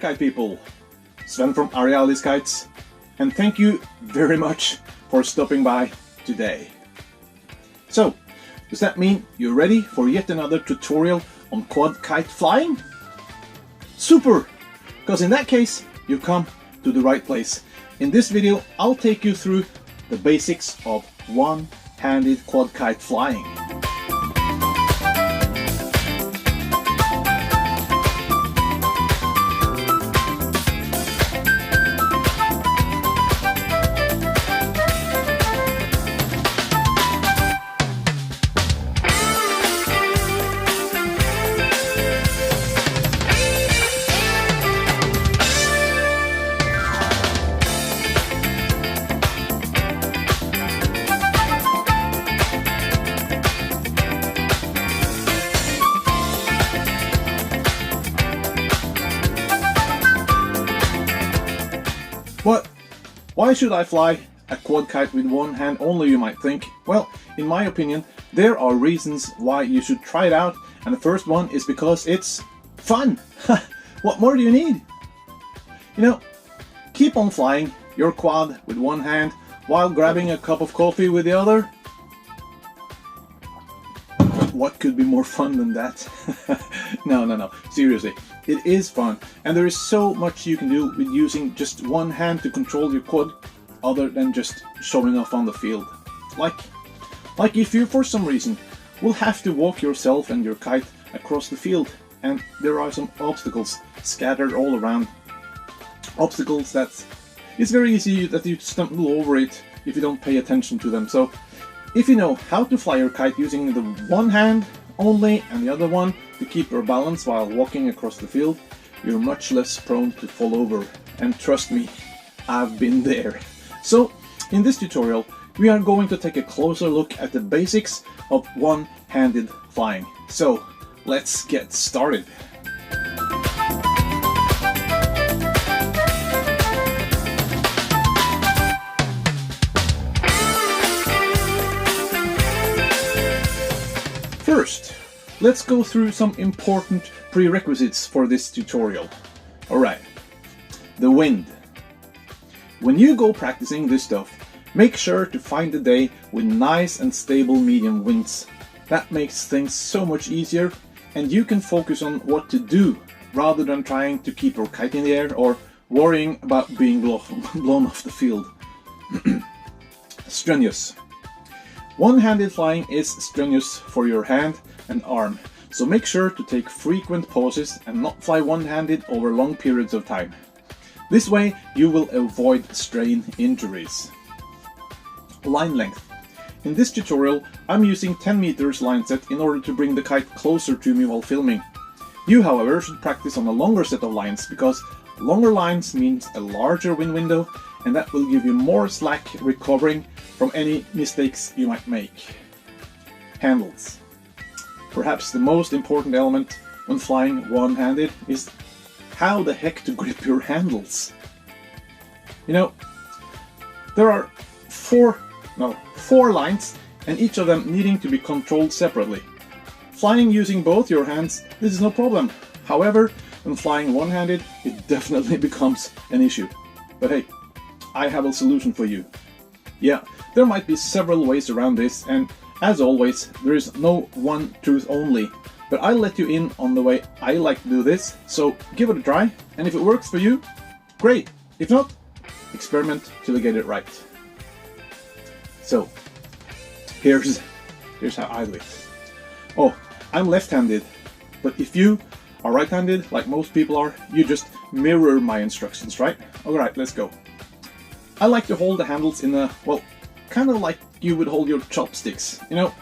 Kite people, Sven from AERIALIS Kites, and thank you very much for stopping by today. So, does that mean you're ready for yet another tutorial on quad kite flying? Super! Because in that case, you've come to the right place. In this video, I'll take you through the basics of one-handed quad kite flying. What? Why should I fly a quad kite with one hand only, you might think? Well, in my opinion, there are reasons why you should try it out, and the first one is because it's fun! What more do you need? You know, keep on flying your quad with one hand while grabbing a cup of coffee with the other. What could be more fun than that? No, seriously. It is fun, and there is so much you can do with using just one hand to control your quad other than just showing off on the field. Like if you for some reason will have to walk yourself and your kite across the field and there are some obstacles scattered all around. Obstacles that it's very easy that you stumble over it if you don't pay attention to them. So if you know how to fly your kite using the one hand only and the other one to keep your balance while walking across the field, you're much less prone to fall over. And trust me, I've been there. So in this tutorial we are going to take a closer look at the basics of one-handed flying. So let's get started. First, let's go through some important prerequisites for this tutorial. Alright, the wind. When you go practicing this stuff, make sure to find a day with nice and stable medium winds. That makes things so much easier, and you can focus on what to do rather than trying to keep your kite in the air or worrying about being blown off the field. Strenuous. One-handed flying is strenuous for your hand and arm, so make sure to take frequent pauses and not fly one-handed over long periods of time. This way you will avoid strain injuries. Line length. In this tutorial I'm using 10 meters line set in order to bring the kite closer to me while filming. You, however, should practice on a longer set of lines because longer lines means a larger wind window, and that will give you more slack recovering from any mistakes you might make. Handles. Perhaps the most important element when flying one-handed is how the heck to grip your handles. You know, there are four lines and each of them needing to be controlled separately. Flying using both your hands, this is no problem. However, when flying one-handed, it definitely becomes an issue. But hey, I have a solution for you. Yeah, there might be several ways around this, and as always, there is no one truth only, but I'll let you in on the way I like to do this, so give it a try, and if it works for you, great. If not, experiment till you get it right. So, here's how I do it. Oh, I'm left-handed, but if you are right-handed, like most people are, you just mirror my instructions, right? Alright, let's go. I like to hold the handles in a, well, kind of like you would hold your chopsticks. You know,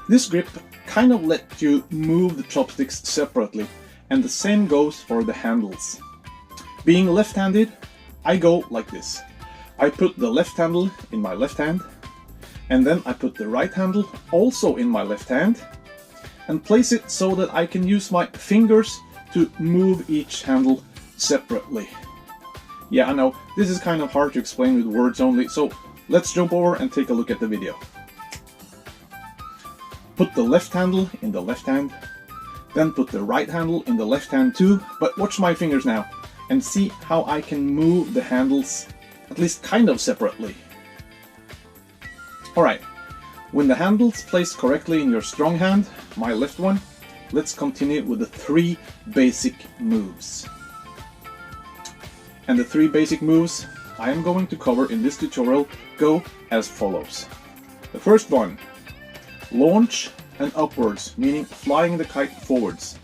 this grip kind of lets you move the chopsticks separately, and the same goes for the handles. Being left-handed, I go like this. I put the left handle in my left hand, and then I put the right handle also in my left hand, and place it so that I can use my fingers to move each handle separately. Yeah, I know, this is kind of hard to explain with words only, so let's jump over and take a look at the video. Put the left handle in the left hand, then put the right handle in the left hand too, but watch my fingers now. and see how I can move the handles at least kind of separately. Alright, when the handles placed correctly in your strong hand, my left one, let's continue with the 3 basic moves. And the 3 basic moves I am going to cover in this tutorial go as follows. The first one, launch and upwards, meaning flying the kite forwards.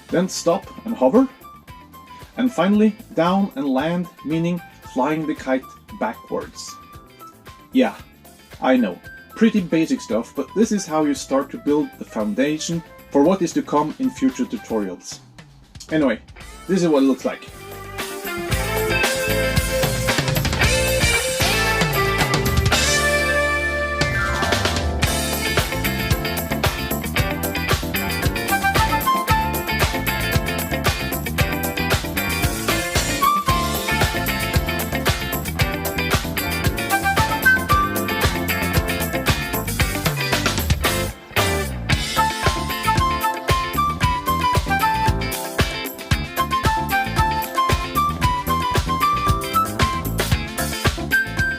Then stop and hover. And finally, down and land, meaning flying the kite backwards. Yeah, I know, pretty basic stuff, but this is how you start to build the foundation for what is to come in future tutorials. Anyway, this is what it looks like.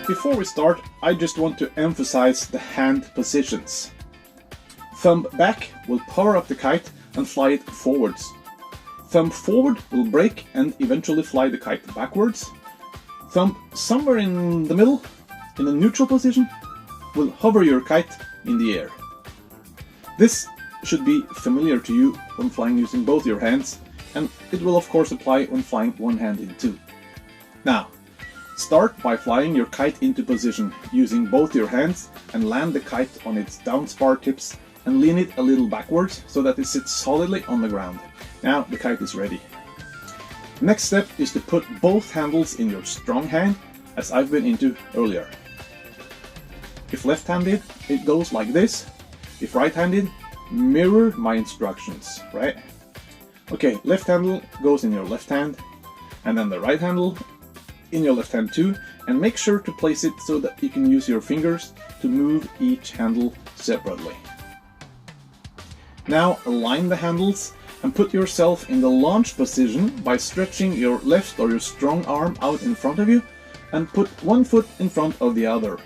Before we start, I just want to emphasize the hand positions. Thumb back will power up the kite and fly it forwards. Thumb forward will brake and eventually fly the kite backwards. Thumb somewhere in the middle, in a neutral position, will hover your kite in the air. This should be familiar to you when flying using both your hands, and it will of course apply when flying one-handed too. Now, start by flying your kite into position using both your hands and land the kite on its down spar tips and lean it a little backwards so that it sits solidly on the ground. Now the kite is ready. Next step is to put both handles in your strong hand, as I've been into earlier. If left-handed, it goes like this. If right-handed, mirror my instructions, right? Okay, left handle goes in your left hand, and then the right handle in your left hand too, and make sure to place it so that you can use your fingers to move each handle separately. Now align the handles and put yourself in the launch position by stretching your left or your strong arm out in front of you and put one foot in front of the other.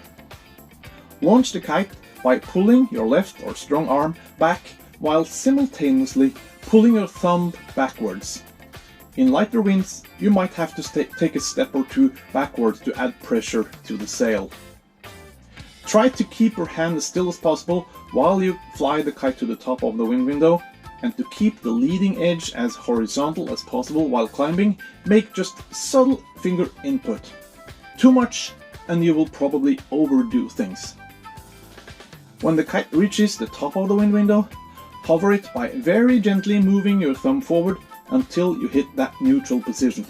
Launch the kite by pulling your left or strong arm back while simultaneously pulling your thumb backwards. In lighter winds, you might have to take a step or two backwards to add pressure to the sail. Try to keep your hand as still as possible while you fly the kite to the top of the wind window, and to keep the leading edge as horizontal as possible while climbing, make just subtle finger input. Too much and you will probably overdo things. When the kite reaches the top of the wind window, hover it by very gently moving your thumb forward until you hit that neutral position.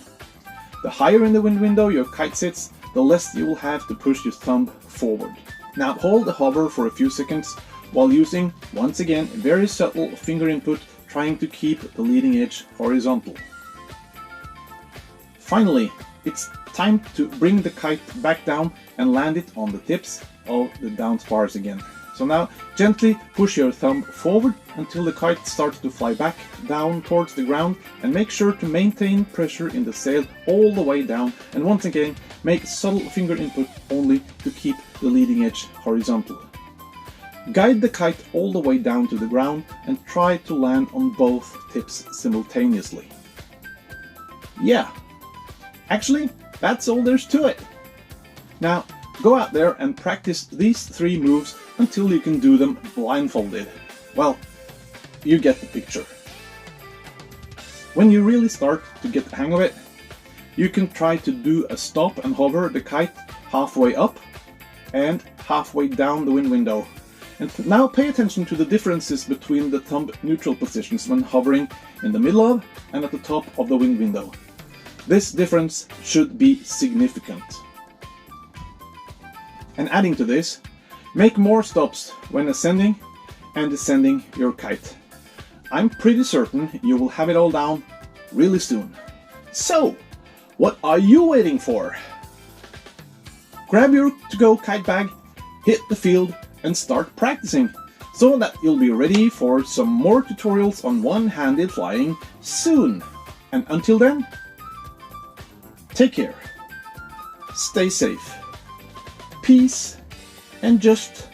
The higher in the wind window your kite sits, the less you will have to push your thumb forward. Now hold the hover for a few seconds while using, once again, very subtle finger input, trying to keep the leading edge horizontal. Finally, it's time to bring the kite back down and land it on the tips of the down spars again. So now gently push your thumb forward until the kite starts to fly back down towards the ground, and make sure to maintain pressure in the sail all the way down, and once again make subtle finger input only to keep the leading edge horizontal. Guide the kite all the way down to the ground and try to land on both tips simultaneously. Yeah, actually that's all there's to it. Now go out there and practice these 3 moves until you can do them blindfolded. Well, you get the picture. When you really start to get the hang of it, you can try to do a stop and hover the kite halfway up and halfway down the wind window. And now pay attention to the differences between the thumb neutral positions when hovering in the middle of and at the top of the wind window. This difference should be significant. And adding to this, make more stops when ascending and descending your kite. I'm pretty certain you will have it all down really soon. So, what are you waiting for? Grab your to-go kite bag, hit the field, and start practicing, so that you'll be ready for some more tutorials on one-handed flying soon. And until then, Take care, stay safe, peace, and just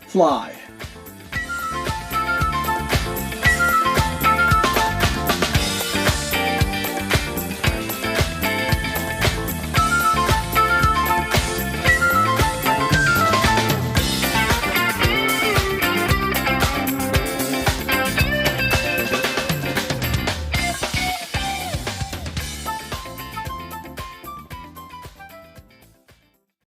fly.